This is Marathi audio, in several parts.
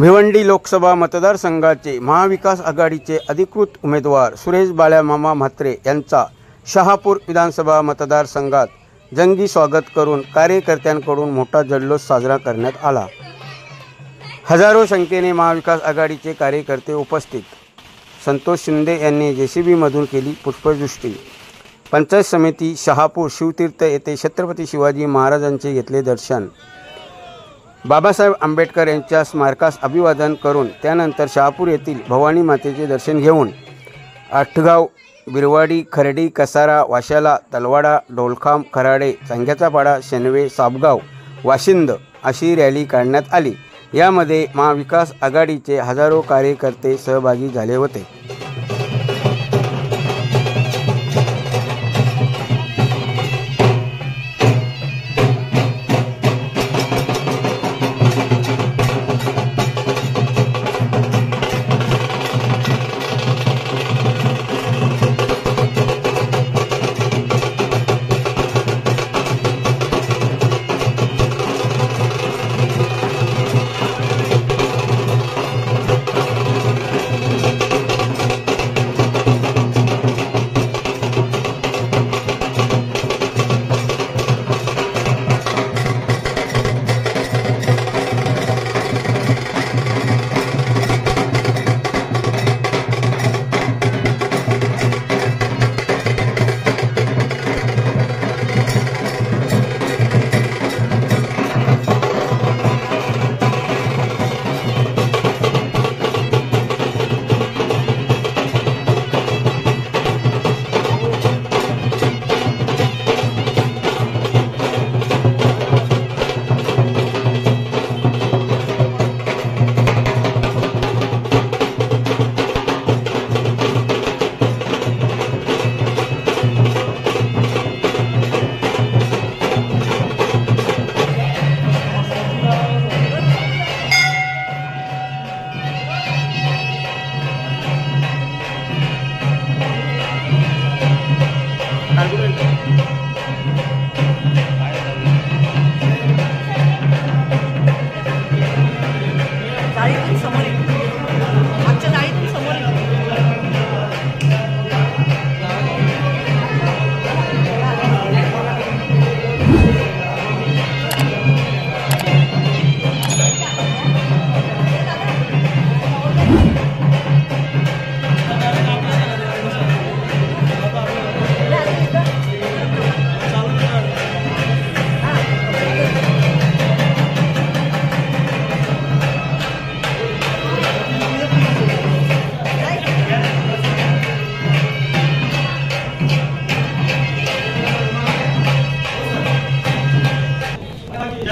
भिवंडी लोकसभा मतदारसंघाचे महाविकास आघाडीचे अधिकृत उमेदवार सुरेश बाळ्या मामा म्हात्रे यांचा शहापूर विधानसभा मतदारसंघात जंगी स्वागत करून कार्यकर्त्यांकडून मोठा जल्लोष साजरा करण्यात आला। हजारो संख्येने महाविकास आघाडीचे कार्यकर्ते उपस्थित। संतोष शिंदे यांनी जेसीबी मधून केली पुष्पवृष्टी। पंचायत समिती शहापूर शिवतीर्थ येथे छत्रपती शिवाजी महाराजांचे घेतले दर्शन। बाबासाहेब आंबेडकर यांच्या स्मारकास अभिवादन करून त्यानंतर शहापूर येथील भवानी मातेचे दर्शन घेऊन आठगाव, बिरवाडी, खर्डी, कसारा, वाशाला, तलवाडा, डोलखाम, खराडे, चांग्याचा पाडा, शेनवे, साबगाव, वाशिंद अशी रॅली काढण्यात आली। यामध्ये महाविकास आघाडीचे हजारो कार्यकर्ते सहभागी झाले होते।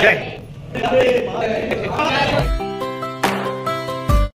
जय